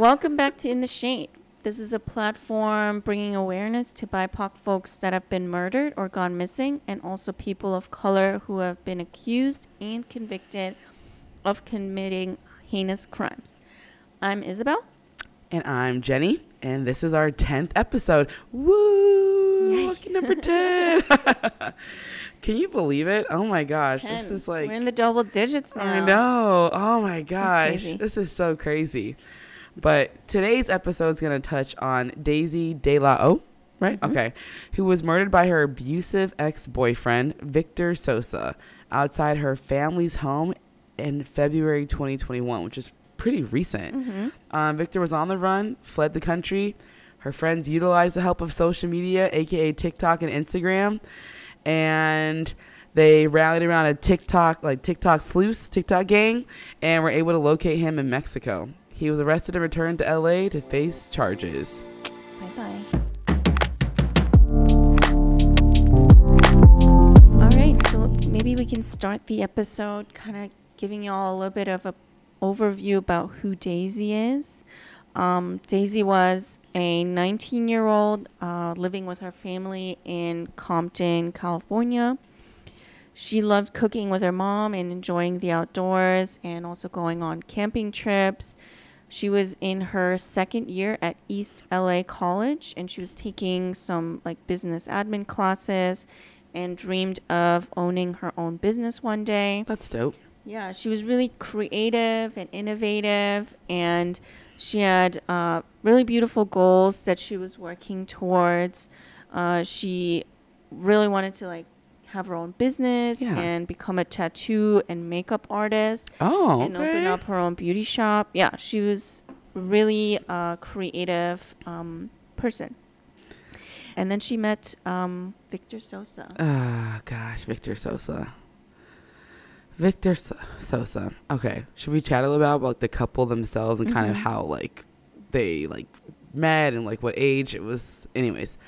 Welcome back to In the Shade. This is a platform bringing awareness to BIPOC folks that have been murdered or gone missing, and also people of color who have been accused and convicted of committing heinous crimes. I'm Isabel. And I'm Jenny, and this is our 10th episode. Woo! Lucky number 10. Can you believe it? Oh my gosh. 10. This is like... We're in the double digits now. I know. Oh my gosh. Crazy. This is so crazy. But today's episode is going to touch on Daisy De La O, right? Mm-hmm. Okay. Who was murdered by her abusive ex-boyfriend, Victor Sosa, outside her family's home in February 2021, which is pretty recent. Mm-hmm. Victor was on the run, fled the country. Her friends utilized the help of social media, aka TikTok and Instagram, and they rallied around a TikTok sleuths, TikTok gang, and were able to locate him in Mexico. He was arrested and returned to LA to face charges. Bye-bye. All right, so maybe we can start the episode kind of giving you all a little bit of an overview about who Daisy is. Daisy was a 19-year-old living with her family in Compton, California. She loved cooking with her mom and enjoying the outdoors and also going on camping trips. She was in her second year at East LA College, and she was taking some business admin classes and dreamed of owning her own business one day. That's dope. Yeah, she was really creative and innovative, and she had really beautiful goals that she was working towards. She really wanted to have her own business and become a tattoo and makeup artist. Oh, okay. And open up her own beauty shop. Yeah, she was really a creative person. And then she met Victor Sosa. Oh, gosh, Victor Sosa. Sosa. Okay, should we chat a little about the couple themselves and kind of how they met and what age it was? Anyways,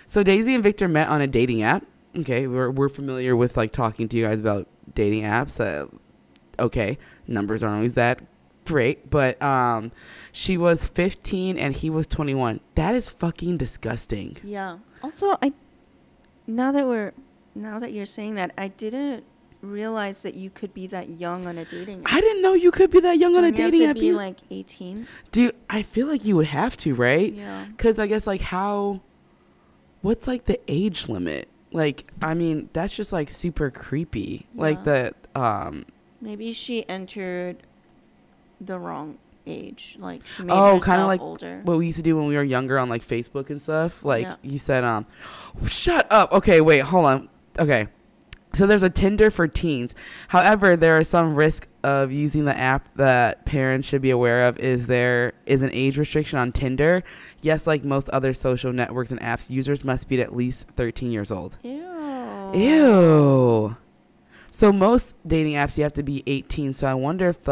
so Daisy and Victor met on a dating app. Okay, we're familiar with talking to you guys about dating apps. Okay, numbers aren't always that great, but she was 15 and he was 21. That is fucking disgusting. Yeah. Also, now that you're saying that, I didn't realize that you could be that young on a dating app. I didn't know you could be that young on a dating app. Do you have to be 18? Dude, I feel like you would have to, right? Yeah. Because I guess what's the age limit? I mean, that's just super creepy. Yeah. Maybe she entered the wrong age. She made herself kind of older. What we used to do when we were younger on Facebook and stuff. Yeah. You said, shut up. Okay, wait, hold on. Okay. So there's a Tinder for teens. However, there are some risk of using the app that parents should be aware of. There is an age restriction on Tinder. Yes, like most other social networks and apps, users must be at least 13 years old. Ew. So most dating apps, you have to be 18. So I wonder if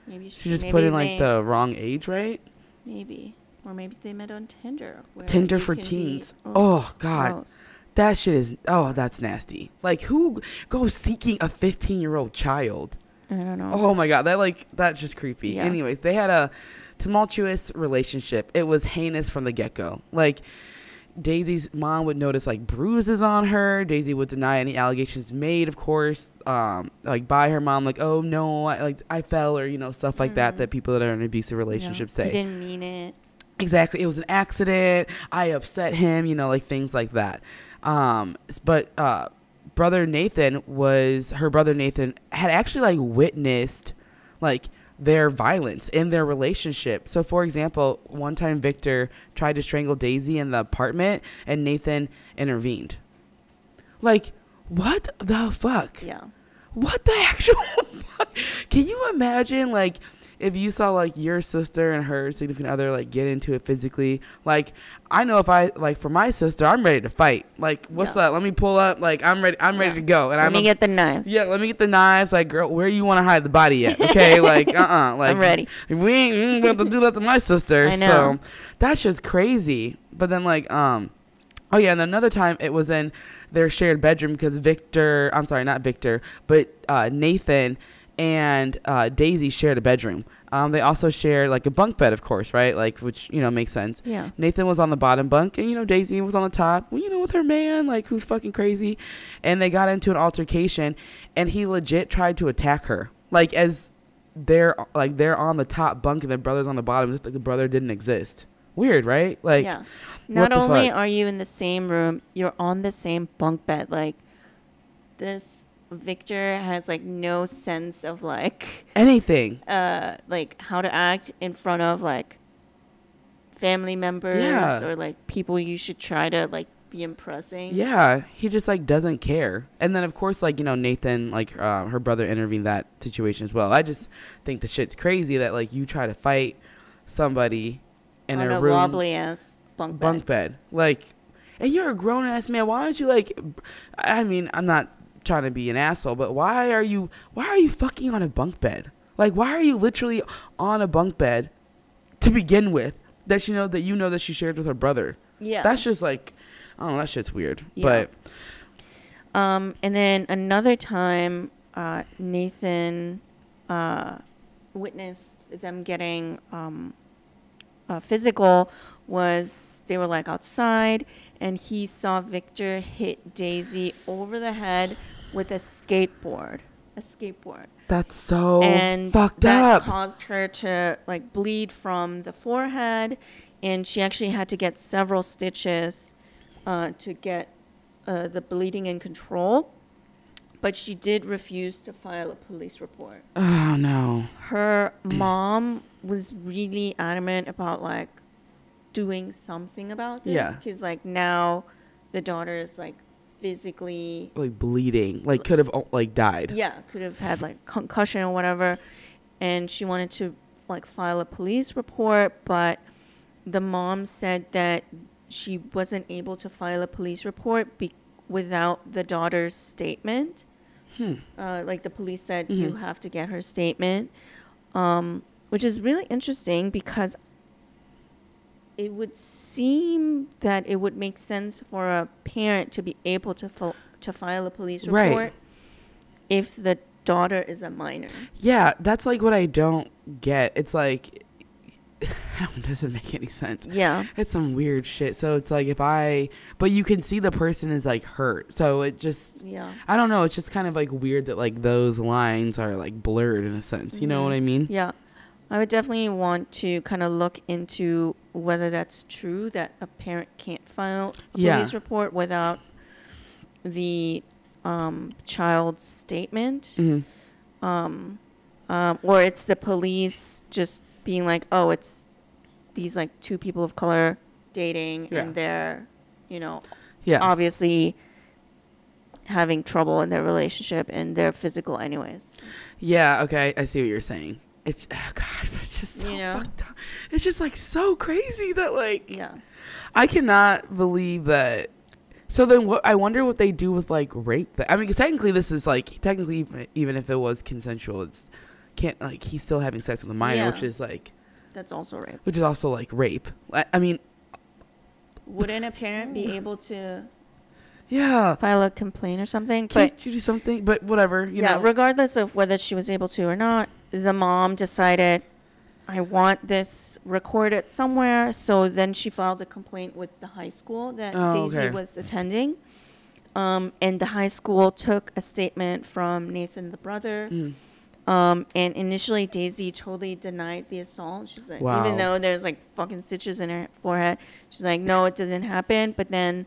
maybe she just put in the wrong age, right? Maybe. Or maybe they met on Tinder. Tinder for teens. Oh, God. Gross. That shit is, that's nasty. Who goes seeking a 15-year-old child? I don't know. Oh, my God. That's just creepy. Yeah. Anyways, they had a tumultuous relationship. It was heinous from the get-go. Daisy's mom would notice, bruises on her. Daisy would deny any allegations made, of course, by her mom. Oh, no, I fell or, stuff like that people that are in an abusive relationship say. He didn't mean it. Exactly. It was an accident. I upset him, things like that. But her brother Nathan had actually witnessed their violence in their relationship. So for example, one time Victor tried to strangle Daisy in the apartment and Nathan intervened. What the fuck? Yeah. What the actual fuck? Can you imagine if you saw your sister and her significant other get into it physically? I know if I for my sister, I'm ready to fight. What's up? Let me pull up. I'm ready to go. And let me get the knives. Yeah, let me get the knives. Girl, where you want to hide the body at? Okay, I'm ready. We ain't going to do that to my sister. I know. So that's just crazy. But then and then another time it was in their shared bedroom because Nathan and Daisy shared a bedroom. They also shared like a bunk bed, of course, right? Like, which, makes sense. Yeah. Nathan was on the bottom bunk, and, Daisy was on the top, with her man, like, who's fucking crazy. And they got into an altercation, and he legit tried to attack her. Like, as they're on the top bunk and the brother's on the bottom, just like the brother didn't exist. Weird, right? Like, yeah. Not only are you in the same room, you're on the same bunk bed. Like, this Victor has like no sense of like anything, like how to act in front of like family members or like people you should try to like be impressing. Yeah, he just like doesn't care. And then of course, like, Nathan, like her brother, intervened that situation as well. I just think the shit's crazy that like you try to fight somebody in on a room, wobbly ass bunk bed. Like, and you're a grown ass man. Why don't you like? I mean, I'm not trying to be an asshole, but why are you fucking on a bunk bed? Like, why are you literally on a bunk bed to begin with that she shared with her brother? Yeah, that's just like, I don't know, that shit's weird. Yeah. But and then another time Nathan witnessed them getting physical. Was they were like outside and he saw Victor hit Daisy over the head with a skateboard. That's so fucked up. That caused her to like bleed from the forehead, and she actually had to get several stitches to get the bleeding in control. But she did refuse to file a police report. Oh no. Her mom was really adamant about like doing something about this. Yeah. Because like now the daughter is like physically like bleeding, like could have like died. Yeah, could have had like concussion or whatever, and she wanted to like file a police report, but the mom said that she wasn't able to file a police report without the daughter's statement. Like the police said, you have to get her statement, which is really interesting because it would seem that it would make sense for a parent to be able to file a police report if the daughter is a minor. Yeah, that's like what I don't get. It's like, it doesn't make any sense. Yeah. It's some weird shit. So it's like but you can see the person is like hurt. So it just, I don't know. It's just kind of like weird that like those lines are like blurred in a sense. You know what I mean? Yeah. I would definitely want to kind of look into whether that's true, that a parent can't file a police report without the child's statement. Or it's the police just being like, oh, it's these like two people of color dating and they're, obviously having trouble in their relationship and they're physical anyways. Yeah, okay. I see what you're saying. It's, oh God, but it's just so fucked up. It's just like so crazy that like, I cannot believe that. So then I wonder what they do with like rape. I mean, because technically, even if it was consensual, he's still having sex with a minor, which is like. That's also rape. Which is also like rape. I mean. Wouldn't a parent be able to. Yeah. File a complaint or something? Can't you do something? But whatever, you know. Regardless of whether she was able to or not, the mom decided, I want this recorded somewhere. So then she filed a complaint with the high school that Daisy was attending. And the high school took a statement from Nathan, the brother. And initially Daisy totally denied the assault. She's like, even though there's like fucking stitches in her forehead, she's like, no, it didn't happen. But then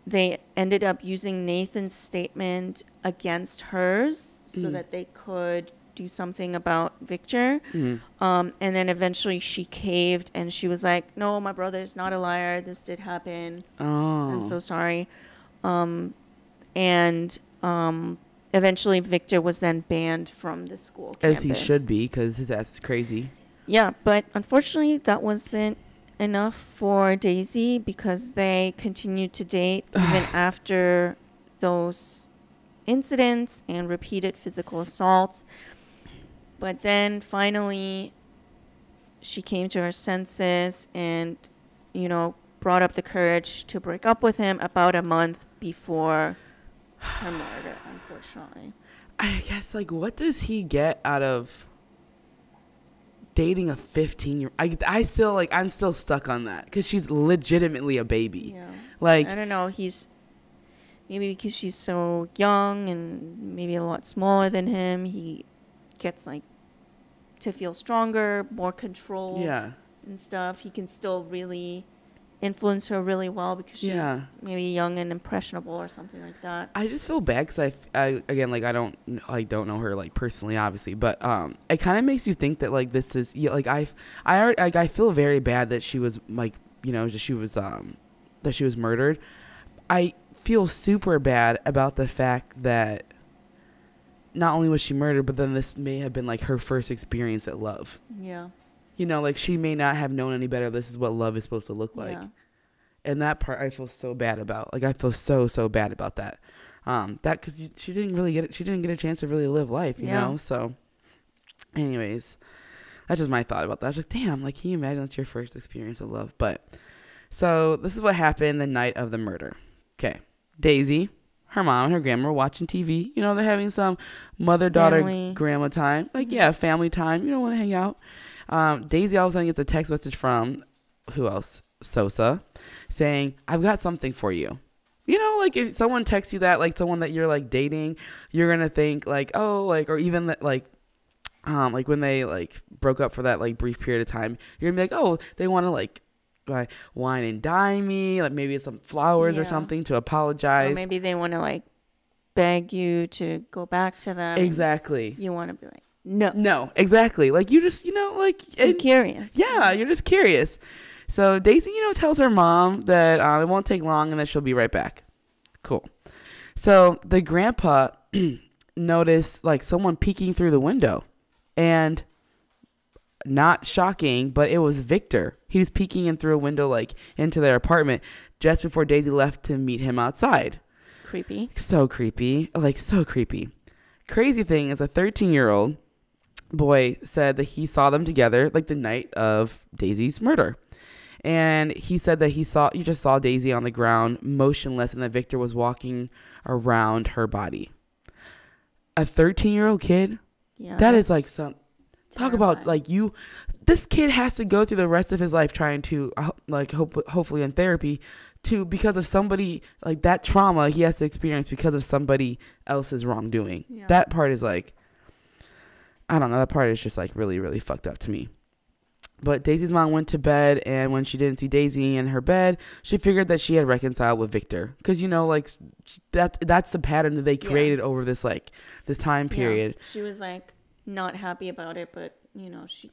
they ended up using Nathan's statement against hers so that they could do something about Victor. And then eventually she caved and she was like, no, my brother's not a liar. This did happen. I'm so sorry. Eventually Victor was then banned from the school campus. As he should be, because his ass is crazy. Yeah, but unfortunately that wasn't enough for Daisy because they continued to date even after those incidents and repeated physical assaults. But then finally she came to her senses and, brought up the courage to break up with him about a month before her murder, unfortunately. I guess, like, what does he get out of dating a 15-year? I still, like, I'm still stuck on that because she's legitimately a baby. Yeah. Like, I don't know. Maybe because she's so young and maybe a lot smaller than him, he gets like to feel stronger, more controlled, yeah, and stuff. He can still really influence her really well because she's maybe young and impressionable or something like that. I just feel bad because I again, like, I don't know her, like, personally, obviously, but it kind of makes you think that, like, this is, yeah, like, I feel very bad that she was, like, you know, that she was murdered. I feel super bad about the fact that not only was she murdered, but then this may have been, like, her first experience at love. Yeah. You know, like, she may not have known any better. This is what love is supposed to look like. Yeah. And that part I feel so bad about. Like, I feel so bad about that. Because she didn't really get it. She didn't get a chance to really live life, you know? So, anyways, that's just my thought about that. I was like, damn, like, can you imagine that's your first experience of love? But, so, this is what happened the night of the murder. Okay. Daisy, her mom, and her grandma were watching TV. You know, they're having some mother-daughter grandma time. Like, family time. You don't want to hang out. Daisy all of a sudden gets a text message from, who else? Sosa, saying, I've got something for you. You know, like, if someone texts you that, like, someone that you're, like, dating, you're going to think, like, oh, like, or even that, like when they, like, broke up for that, like, brief period of time, you're going to be like, oh, they want to, like, wine and dine me, like, maybe it's some flowers or something to apologize. Or maybe they want to, like, beg you to go back to them. Exactly. You want to be like, no, exactly. Like, you just, you know, like, you're curious. Yeah, you're just curious. So Daisy, you know, tells her mom that it won't take long and that she'll be right back. Cool. So the grandpa noticed, like, someone peeking through the window, and not shocking, but it was Victor. He was peeking in through a window, like, into their apartment just before Daisy left to meet him outside. Creepy. So creepy. Like, so creepy. Crazy thing is, a 13-year-old boy said that he saw them together, like, the night of Daisy's murder. And he said that you just saw Daisy on the ground, motionless, and that Victor was walking around her body. A 13-year-old kid? Yeah. That is, like, some... Terrifying. Talk about, like, this kid has to go through the rest of his life trying to, like, hopefully in therapy, because of somebody, like, that trauma he has to experience because of somebody else's wrongdoing. Yeah. That part is, like, I don't know, that part is just, like, really, really fucked up to me. But Daisy's mom went to bed, and when she didn't see Daisy in her bed, she figured that she had reconciled with Victor. Because, you know, like, that's the pattern that they created over this, like, this time period. Yeah. She was, like, not happy about it, but, you know, she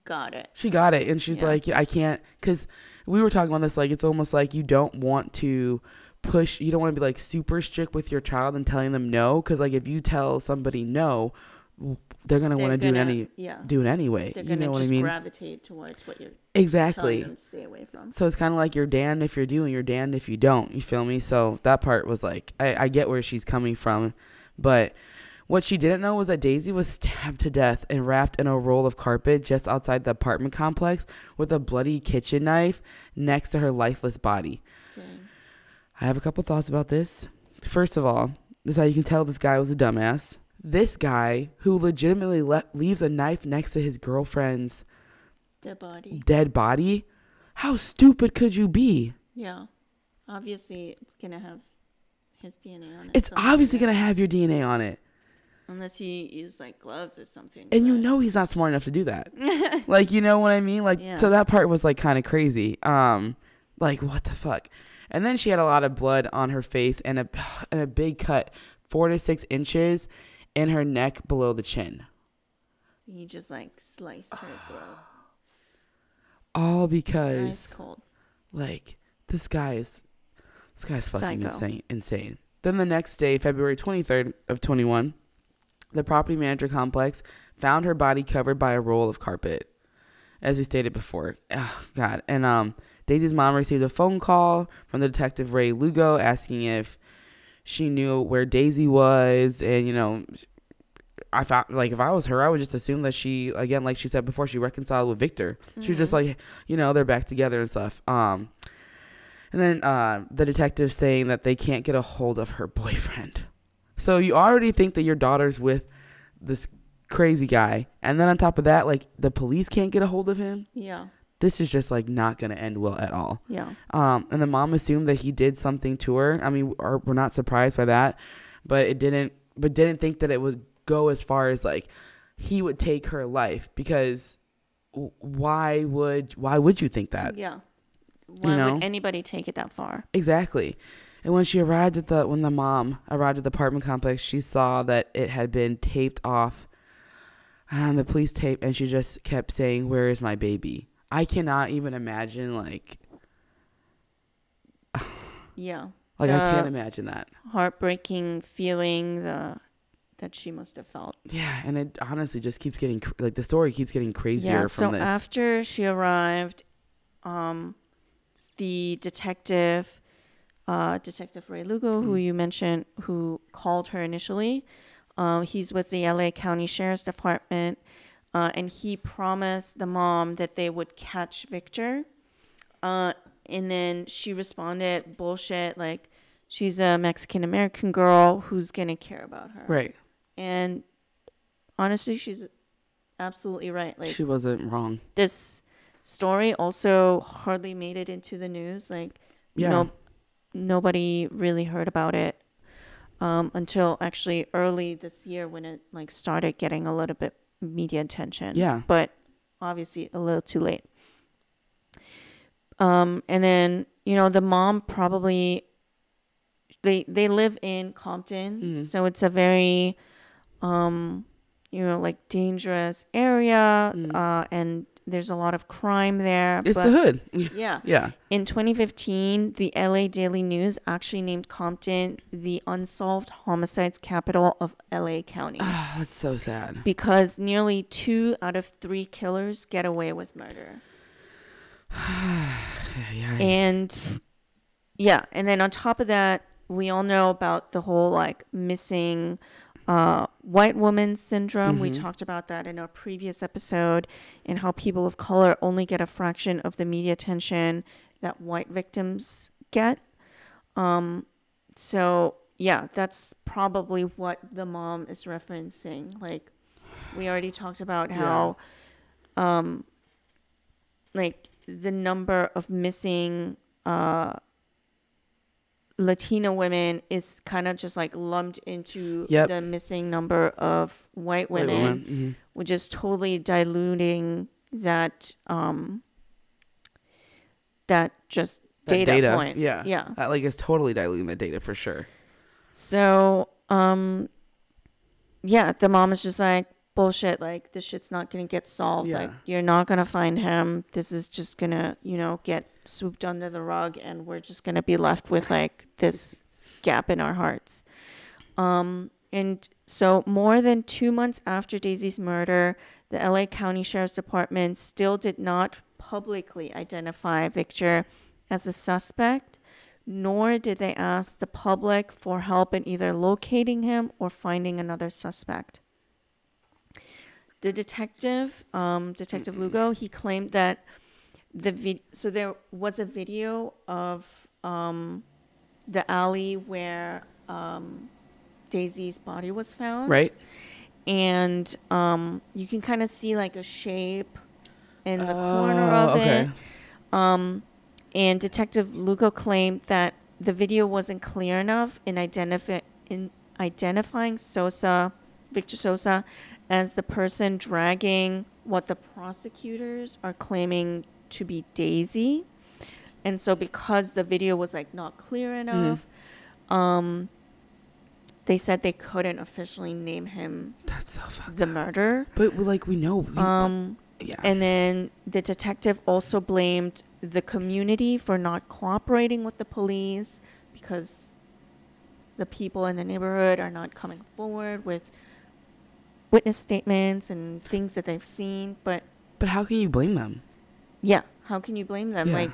got it. She got it, and she's like, I can't, because we were talking about this, like, it's almost like you don't want to push, you don't want to be, like, super strict with your child and telling them no, because, like, if you tell somebody no, they're going to want to do it anyway. They're going to just gravitate towards what you're telling them to stay away from. So it's kind of like you're damned if you do and you're damned if you don't. You feel me? So that part was like, I get where she's coming from, but what she didn't know was that Daisy was stabbed to death and wrapped in a roll of carpet just outside the apartment complex with a bloody kitchen knife next to her lifeless body. Dang. I have a couple thoughts about this. First of all, this is how you can tell this guy was a dumbass. This guy who legitimately leaves a knife next to his girlfriend's dead body. How stupid could you be? Yeah. Obviously, it's going to have his DNA on it. It's obviously going to have your DNA on it. Unless he used, like, gloves or something. And you know he's not smart enough to do that. Like, you know what I mean? Like, so that part was, like, kind of crazy. Like, what the fuck? And then she had a lot of blood on her face and a big cut, 4 to 6 inches in her neck below the chin. He just, like, sliced her throat. All because, ice cold. Like, this guy's fucking insane. Then the next day, February 23rd of 21, the property manager complex found her body covered by a roll of carpet, as we stated before. Oh, God. And Daisy's mom received a phone call from the detective Ray Lugo asking if she knew where Daisy was. And, you know, I thought, like, if I was her, I would just assume that she, again, like she said before, she reconciled with Victor. Mm-hmm. She was just like, you know, they're back together and stuff. And then the detective saying that they can't get a hold of her boyfriend. So you already think that your daughter's with this crazy guy, and then on top of that, like, the police can't get a hold of him. Yeah. This is just, like, not gonna end well at all. Yeah. And the mom assumed that he did something to her. I mean, we're not surprised by that, but didn't think that it would go as far as, like, he would take her life, because why would you think that? Yeah. Why would anybody take it that far? Exactly. And when when the mom arrived at the apartment complex, she saw that it had been taped off, and the police tape, and she just kept saying, "Where is my baby?" I cannot even imagine, like, yeah. I can't imagine that Heartbreaking feeling that she must have felt. Yeah, and it honestly just keeps getting, like, the story keeps getting crazier from this. So after she arrived, the detective Ray Lugo, who you mentioned, who called her initially, he's with the LA County Sheriff's Department, and he promised the mom that they would catch Victor. And then she responded, bullshit, like, she's a Mexican-American girl, who's going to care about her? Right. And honestly, she's absolutely right. Like, she wasn't wrong. This story also hardly made it into the news. Like, nobody really heard about it until actually early this year, when it, like, started getting a little bit media attention. Yeah. But obviously a little too late. And then, the mom probably, they live in Compton. So it's a very, like, dangerous area. And there's a lot of crime there. It's the hood. Yeah. Yeah. In 2015, the LA Daily News actually named Compton the unsolved homicides capital of LA County. Oh, that's so sad. Because nearly 2 out of 3 killers get away with murder. And then on top of that, we all know about the whole, like, missing white woman syndrome. We talked about that in our previous episode, and how people of color only get a fraction of the media attention that white victims get. So yeah, that's probably what the mom is referencing. Like, we already talked about how like, the number of missing Latino women is kind of just, like, lumped into the missing number of white women, which is totally diluting that data point. Yeah. That, like, is totally diluting the data for sure. So the mom is just like, bullshit, like, this shit's not gonna get solved. Like, you're not gonna find him. This is just gonna, get swooped under the rug, and we're just gonna be left with, like, this gap in our hearts. And so more than 2 months after Daisy's murder, the LA County Sheriff's Department still did not publicly identify Victor as a suspect, nor did they ask the public for help in either locating him or finding another suspect. The detective, Detective Lugo, he claimed that so there was a video of the alley where Daisy's body was found. Right. And you can kind of see, like, a shape in the corner of it. And Detective Lugo claimed that the video wasn't clear enough in identifying Victor Sosa, as the person dragging what the prosecutors are claiming to be Daisy. And so because the video was, like, not clear enough, they said they couldn't officially name him the murderer. But, like, we know. And then the detective also blamed the community for not cooperating with the police, because the people in the neighborhood are not coming forward with witness statements and things that they've seen. But how can you blame them? Yeah, how can you blame them? Yeah. Like,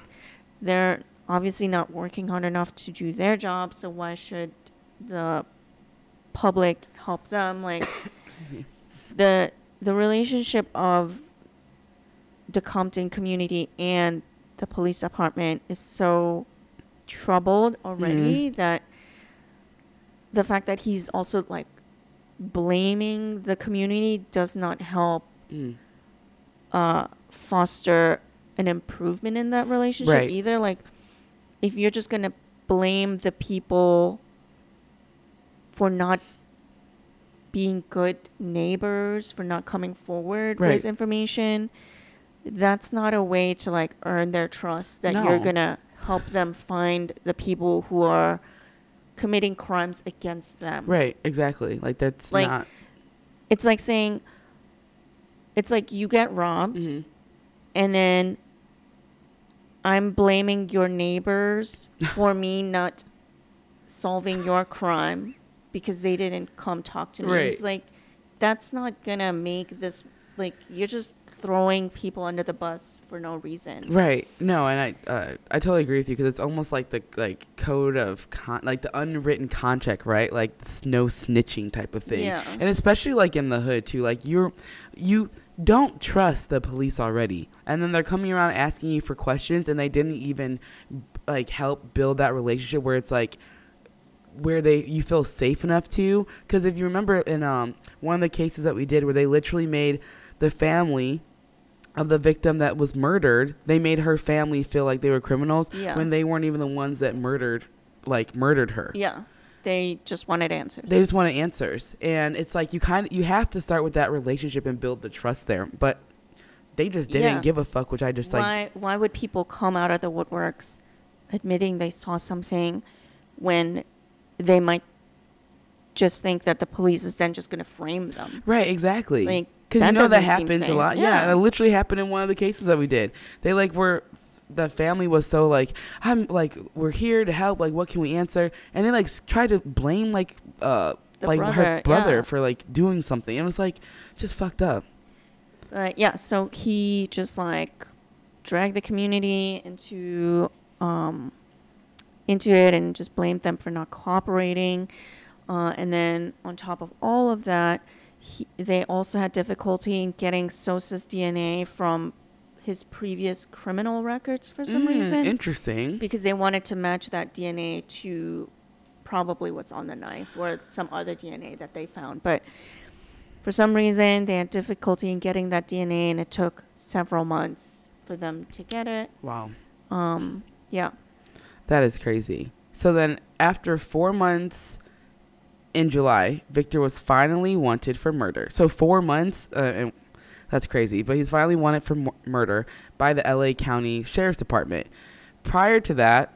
they're obviously not working hard enough to do their job, so why should the public help them? Like, the relationship of the Compton community and the police department is so troubled already that the fact that he's also like blaming the community does not help foster an improvement in that relationship either. Like, if you're just gonna blame the people for not being good neighbors, for not coming forward with information, that's not a way to like earn their trust, that you're gonna help them find the people who are committing crimes against them. Right, exactly. Like, that's like, not... It's like saying, it's like you get robbed and then I'm blaming your neighbors for me not solving your crime because they didn't come talk to me. Right. It's like, that's not gonna make this, like, you're just throwing people under the bus for no reason. Right. No, and I totally agree with you, because it's almost like the code of like the unwritten contract, right? Like this no snitching type of thing. Yeah. And especially like in the hood too. Like you don't trust the police already, and then they're coming around asking you for questions, and they didn't even like help build that relationship where it's like where you feel safe enough to. Because if you remember in one of the cases that we did, where they literally made the family of the victim that was murdered, they made her family feel like they were criminals when they weren't even the ones that murdered her. Yeah. They just wanted answers. They just wanted answers. And it's like you have to start with that relationship and build the trust there. But they just didn't give a fuck, which I just why would people come out of the woodworks admitting they saw something when they might just think that the police is then just going to frame them? Right, exactly. Like, because you know that happens a lot. Yeah, it literally happened in one of the cases that we did. They the family was so like, I'm like, we're here to help. Like, what can we answer? And they like tried to blame her brother for like doing something. It was like just fucked up. So he just like dragged the community into it and just blamed them for not cooperating. And then on top of all of that, they also had difficulty in getting Sosa's DNA from his previous criminal records for some reason. Interesting. Because they wanted to match that DNA to probably what's on the knife or some other DNA that they found. But for some reason, they had difficulty in getting that DNA, and it took several months for them to get it. Wow. Yeah. That is crazy. So then after 4 months... in July, Victor was finally wanted for murder. So 4 months, and that's crazy, but he's finally wanted for murder by the LA County Sheriff's Department. Prior to that,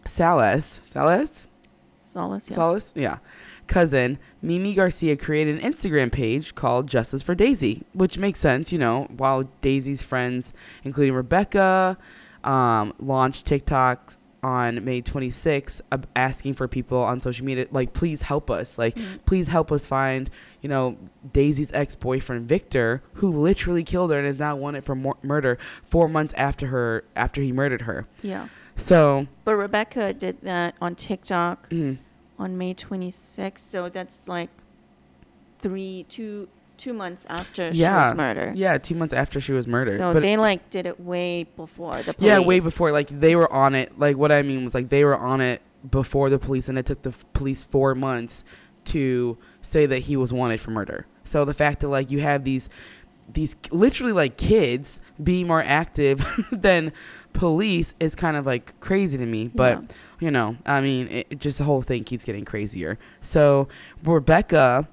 Salas, cousin Mimi Garcia created an Instagram page called Justice for Daisy, which makes sense, while Daisy's friends, including Rebecca, launched TikToks on May 26th, asking for people on social media, like, please help us. Like, please help us find, Daisy's ex-boyfriend, Victor, who literally killed her and is now wanted for murder 4 months after he murdered her. Yeah. So. But Rebecca did that on TikTok on May 26th. So that's like 2 months after she was murdered. Yeah, 2 months after she was murdered. So but they did it way before the police. Yeah, way before. Like, they were on it. Like, what I mean was, like, they were on it before the police, and it took the police 4 months to say that he was wanted for murder. So the fact that, like, you have these literally, like, kids being more active than police is kind of, like, crazy to me. But, I mean, it just the whole thing keeps getting crazier. So Rebecca...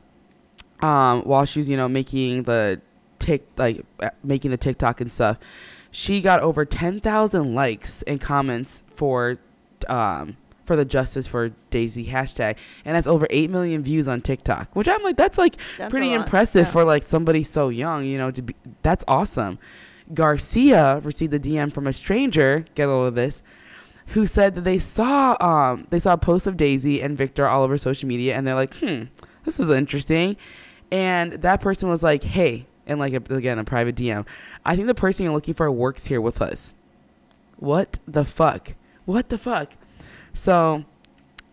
while she was, making the TikTok and stuff, she got over 10,000 likes and comments for the Justice for Daisy hashtag, and that's over 8 million views on TikTok, which I'm like, that's pretty impressive for like somebody so young, that's awesome. Garcia received a DM from a stranger, get a load of this, who said that they saw a post of Daisy and Victor all over social media, and they're like, this is interesting. And that person was like, hey, and like, again, a private DM, I think the person you're looking for works here with us. What the fuck? So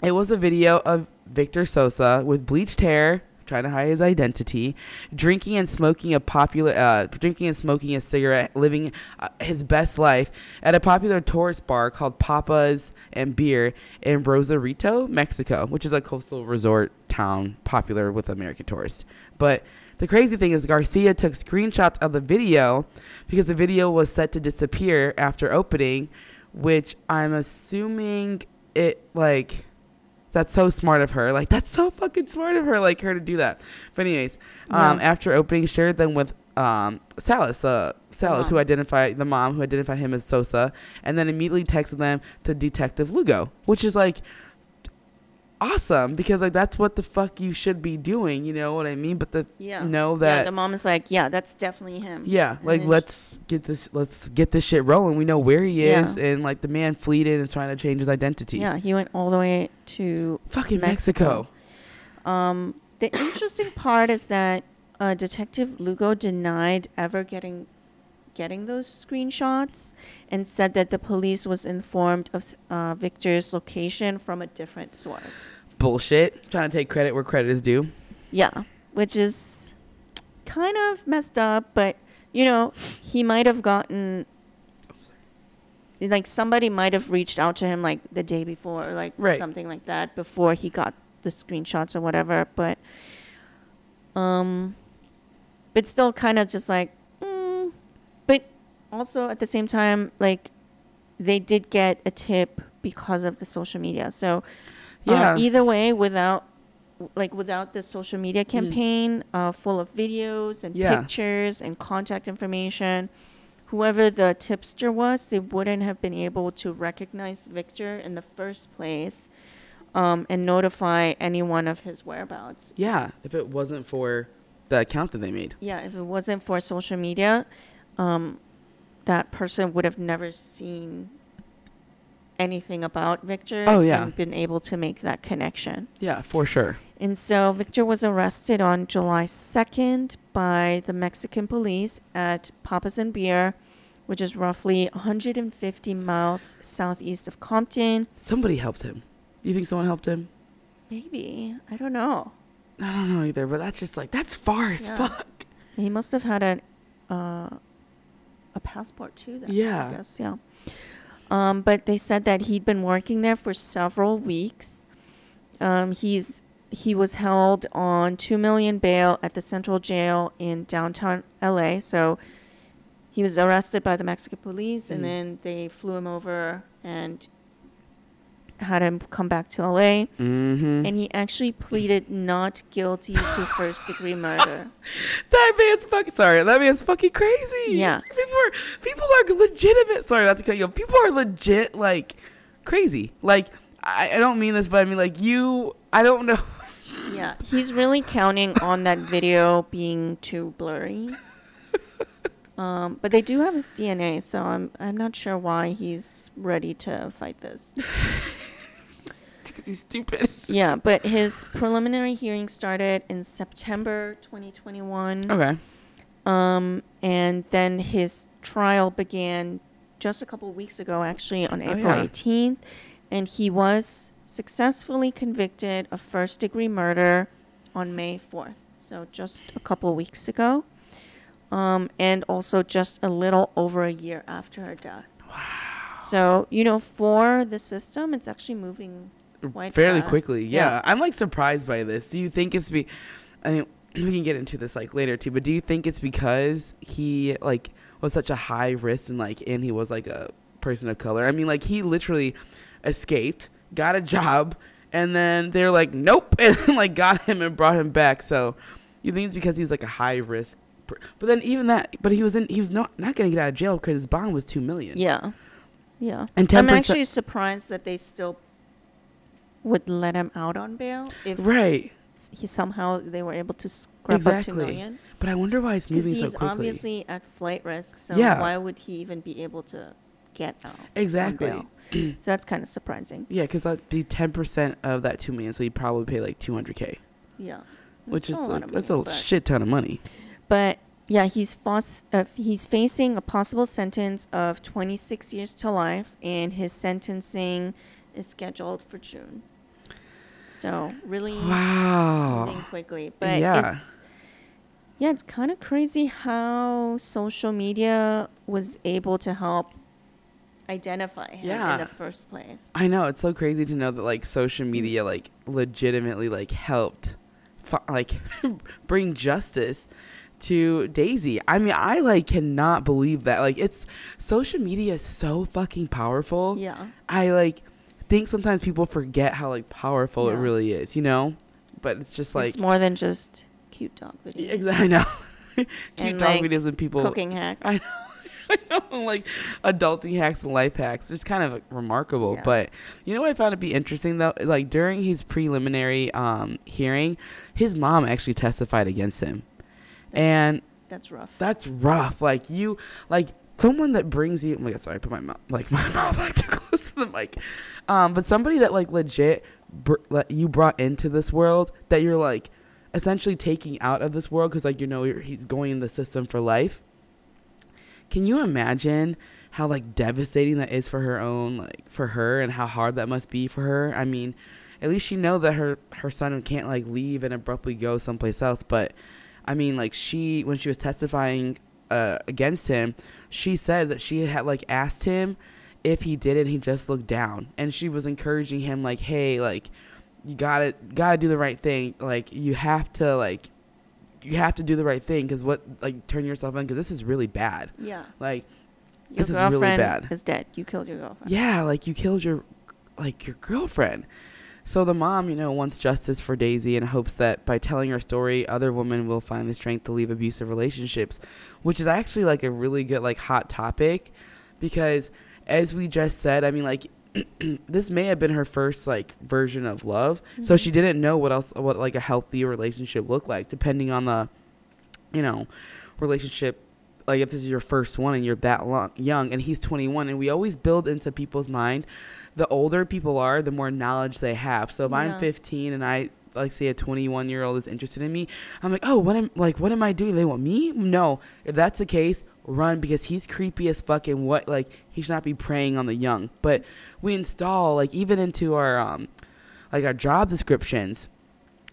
it was a video of Victor Sosa with bleached hair, trying to hide his identity, drinking and smoking a cigarette, living his best life at a popular tourist bar called Papa's and Beer in Rosarito, Mexico, which is a coastal resort town popular with American tourists. But the crazy thing is Garcia took screenshots of the video because the video was set to disappear after opening, which I'm assuming it, like, that's so smart of her. Like, that's so fucking smart of her, like, her to do that. But anyways, after opening, shared them with Salas, who identified the mom, who identified him as Sosa, and then immediately texted them to Detective Lugo, which is, like, awesome, because, like, that's what the fuck you should be doing, you know what I mean? But the mom is like, yeah, that's definitely him. Yeah, like, let's get this shit rolling. We know where he is, and, like, the man fled and is trying to change his identity. Yeah, he went all the way to fucking Mexico. The interesting part is that Detective Lugo denied ever getting those screenshots and said that the police was informed of Victor's location from a different source. Bullshit. Trying to take credit where credit is due. Yeah, which is kind of messed up, but, you know, he might have gotten, like, somebody might have reached out to him, like, the day before, or, like, something like that, before he got the screenshots or whatever, but still kind of just like, but also at the same time, like, they did get a tip because of the social media. So either way, without the social media campaign full of videos and pictures and contact information, whoever the tipster was, they wouldn't have been able to recognize Victor in the first place and notify anyone of his whereabouts. Yeah, if it wasn't for the account that they made. Yeah, if it wasn't for social media, that person would have never seen anything about Victor and been able to make that connection. Yeah, for sure. And so Victor was arrested on July 2nd by the Mexican police at Papa's and Beer, which is roughly 150 miles southeast of Compton. Somebody helped him. You think someone helped him? Maybe. I don't know. I don't know either, but that's just like, that's far as fuck. He must have had a passport too then. Yeah. I guess, yeah. But they said that he'd been working there for several weeks. He was held on $2 million bail at the Central Jail in downtown LA. So he was arrested by the Mexican police, and then they flew him over and had him come back to LA. And he actually pleaded not guilty to first-degree murder. That man's fucking crazy. Yeah. People are legitimate. Sorry, not to cut you off. People are legit, like, crazy. Like, I don't mean this, but I mean, like, I don't know. Yeah, he's really counting on that video being too blurry. But they do have his DNA, so I'm not sure why he's ready to fight this. Because he's stupid. Yeah, but his preliminary hearing started in September 2021. Okay. And then his trial began just a couple weeks ago, actually, on April 18th. And he was successfully convicted of first-degree murder on May 4th. So just a couple weeks ago. And also just a little over a year after her death. Wow. So, you know, for the system, it's actually moving quite fairly fast. Quickly. Yeah. I'm, like, surprised by this. Do you think it's I mean, we can get into this, like, later too, but do you think it's because he, like, was such a high risk and he was, like, a person of color? I mean, like, he literally escaped, got a job, and then they're like, nope, and like got him and brought him back. So you think it's because he was like a high risk, but then even that, but he was not going to get out of jail because his bond was $2 million. Yeah. And 10%. I'm actually surprised that they still would let him out on bail if they were able to scrap up $2 million. But I wonder why it's moving so quickly. He's obviously at flight risk, so why would he even be able to get out? Exactly. On bail? So that's kind of surprising. Yeah, because that'd be 10% of that $2 million, so he'd probably pay like $200K. Yeah, which is like that's a shit ton of money. But yeah, he's facing a possible sentence of 26 years to life, and his sentencing is scheduled for June. So really Wow. moving quickly. But it's kind of crazy how social media was able to help identify him in the first place. I know, it's so crazy to know that like social media like legitimately like helped like bring justice to Daisy. I mean, I like cannot believe that. Like, it's social media is so fucking powerful. Yeah. I like think sometimes people forget how like powerful it really is, you know? But it's just like it's more than just cute dog videos. Exactly. I know. Cute and dog like videos and people cooking hacks. I know. I know, like adulting hacks and life hacks. It's kind of like, remarkable. But you know what I found to be interesting though? Like during his preliminary hearing, his mom actually testified against him. That's rough. That's rough. Like you, like someone that brings you. Oh my God, sorry, I put my mouth like too close to the mic. But somebody that like legit you brought into this world, that you're like essentially taking out of this world because like he's going in the system for life. Can you imagine how like devastating that is for her and how hard that must be for her? I mean, at least she know that her son can't like leave and abruptly go someplace else. But I mean, like when she was testifying against him, she said that she had like asked him if he did it, he just looked down, and she was encouraging him like, hey, like you gotta do the right thing. Like you have to do the right thing because turn yourself in because this is really bad. Yeah. Like this is really bad. Your girlfriend is dead. You killed your girlfriend. Yeah, like you killed your girlfriend. So the mom, wants justice for Daisy and hopes that by telling her story, other women will find the strength to leave abusive relationships, which is actually like a really good like hot topic because as we just said, I mean like this may have been her first like version of love. Mm-hmm. So she didn't know what like a healthy relationship looked like depending on the relationship. Like if this is your first one and you're that young and he's 21, and we always build into people's mind, the older people are, the more knowledge they have. So if I'm 15 and I like say a 21-year-old is interested in me, I'm like, oh, what am I doing? They want me? No. If that's the case, run because he's creepy as fuck and he should not be preying on the young. But we install like even into our like our job descriptions.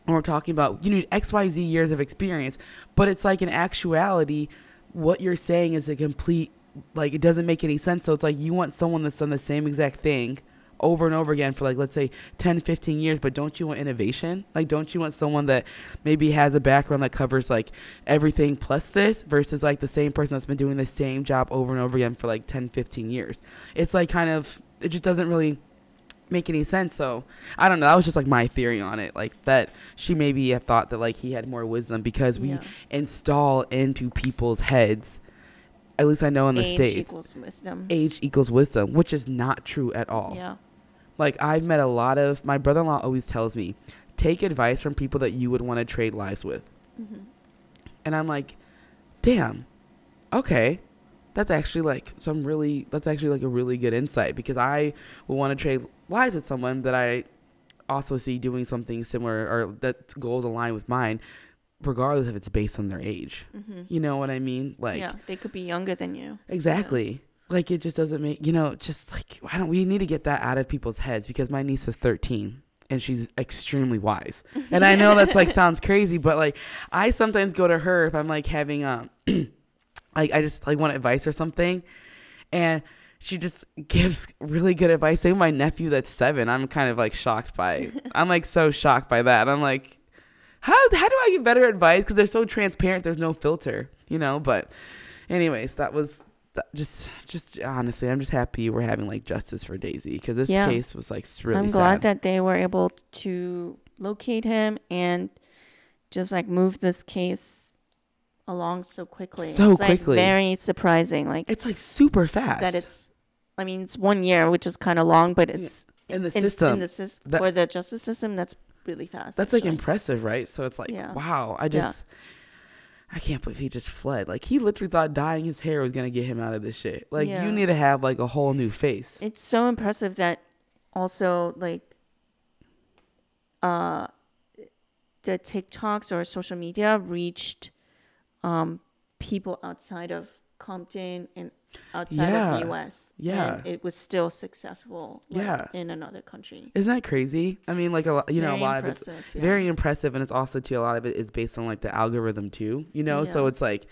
And we're talking about you need XYZ years of experience, but it's like in actuality, what you're saying is a complete, like, it doesn't make any sense. So it's like you want someone that's done the same exact thing over and over again for like, let's say 10, 15 years, but don't you want innovation? Like, don't you want someone that maybe has a background that covers like everything plus this versus like the same person that's been doing the same job over and over again for like 10, 15 years? It's like it just doesn't really make any sense. So I don't know, that was just like my theory on it, like that she maybe have thought that like he had more wisdom because we install into people's heads, at least I know in the States, age equals wisdom, which is not true at all. Like I've met my brother-in-law always tells me, take advice from people that you would want to trade lives with. Mm-hmm. And I'm like, damn, okay, that's actually like a really good insight, because I would want to trade lives with someone that I also see doing something similar or that goals align with mine, regardless if it's based on their age. Mm-hmm. You know what I mean? Like, they could be younger than you. Exactly. Yeah. Like it just doesn't make, just like, we need to get that out of people's heads, because my niece is 13 and she's extremely wise. And I know that's like sounds crazy, but like I sometimes go to her if I'm like having like I just like want advice or something, and she just gives really good advice. Same with my nephew that's 7. I'm kind of like shocked by. I'm like so shocked by that. I'm like, how do I get better advice? Because they're so transparent. There's no filter, But, anyways, that was just honestly, I'm just happy we're having like justice for Daisy, because this case was like really sad. I'm glad that they were able to locate him and just like move this case along so quickly. It's like very surprising. Like it's like super fast. That it's 1 year, which is kind of long, but it's in the system. For the justice system, that's really fast. That's actually like impressive, right? So it's like, wow. I can't believe he just fled. Like he literally thought dyeing his hair was gonna get him out of this shit. Like you need to have like a whole new face. It's so impressive that also like the TikToks or social media reached people outside of Compton and outside of the U.S. Yeah. And it was still successful in another country. Isn't that crazy? I mean, like, a lot of it's very impressive. And it's also, too, a lot of it is based on, like, the algorithm, too, So it's, like,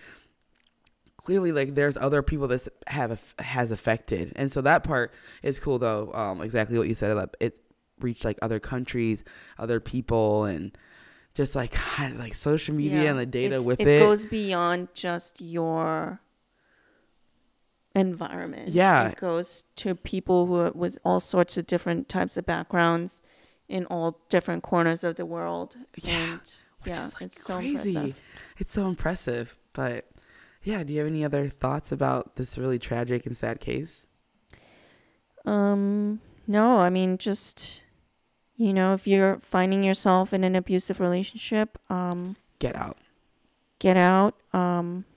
clearly, like, there's other people this has affected. And so that part is cool, though. Exactly what you said. It reached, like, other countries, other people, and just, like, kind of, like, social media and the data with it. It goes beyond just your environment. It goes to people who are with all sorts of different types of backgrounds in all different corners of the world. And is, like, it's so crazy. impressive. It's so impressive. But yeah, do you have any other thoughts about this really tragic and sad case? No, I mean, just, if you're finding yourself in an abusive relationship, get out.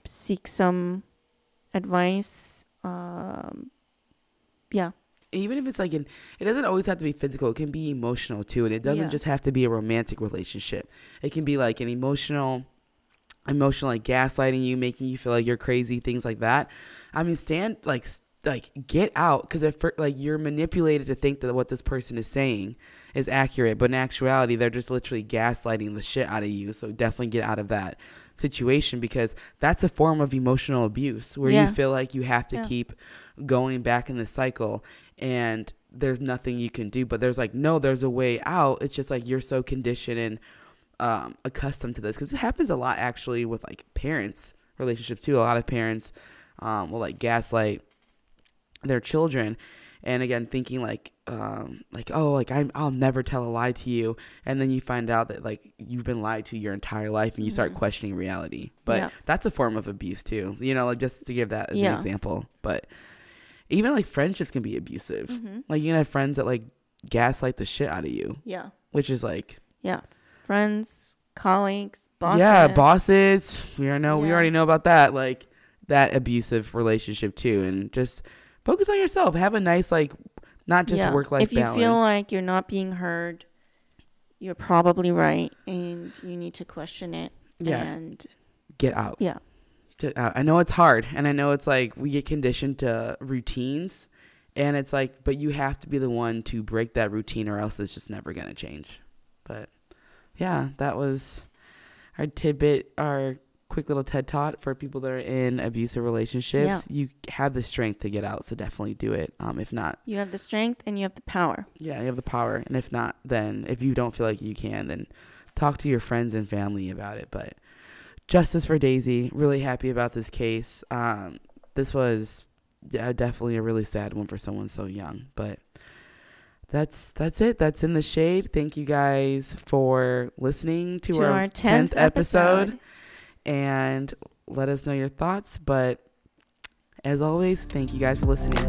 Seek some advice. Even if it's like it doesn't always have to be physical. It can be emotional too, and it doesn't just have to be a romantic relationship. It can be like an emotional like gaslighting you, making you feel like you're crazy, things like that. I mean, get out, because if like you're manipulated to think that what this person is saying is accurate, but in actuality they're just literally gaslighting the shit out of you. So definitely get out of that situation, because that's a form of emotional abuse where you feel like you have to keep going back in the cycle and there's nothing you can do. But there's there's a way out. It's just like you're so conditioned and accustomed to this, because it happens a lot actually with like parents relationships too. A lot of parents will like gaslight their children, and again thinking I'll never tell a lie to you, and then you find out that like you've been lied to your entire life, and you start questioning reality. But that's a form of abuse too, like just to give that as an example. But even like friendships can be abusive. Like you can have friends that like gaslight the shit out of you, which is like friends, colleagues, bosses. Bosses. We already know about that, like that abusive relationship too. And just focus on yourself. Have a nice, like, not just work-life balance. If you feel like you're not being heard, you're probably right, and you need to question it. And get out. Yeah. Get out. I know it's hard, and I know it's like we get conditioned to routines, and it's like, but you have to be the one to break that routine, or else it's just never going to change. But yeah, that was our tidbit, our quick little TED Talk for people that are in abusive relationships. You have the strength to get out, so definitely do it. If not, you have the strength and you have the power. You have the power, and if not, then if you don't feel like you can, then talk to your friends and family about it. But justice for Daisy. Really happy about this case. This was definitely a really sad one for someone so young, but that's it. That's In the Shade. Thank you guys for listening to our 10th episode. And let us know your thoughts. But as always, thank you guys for listening.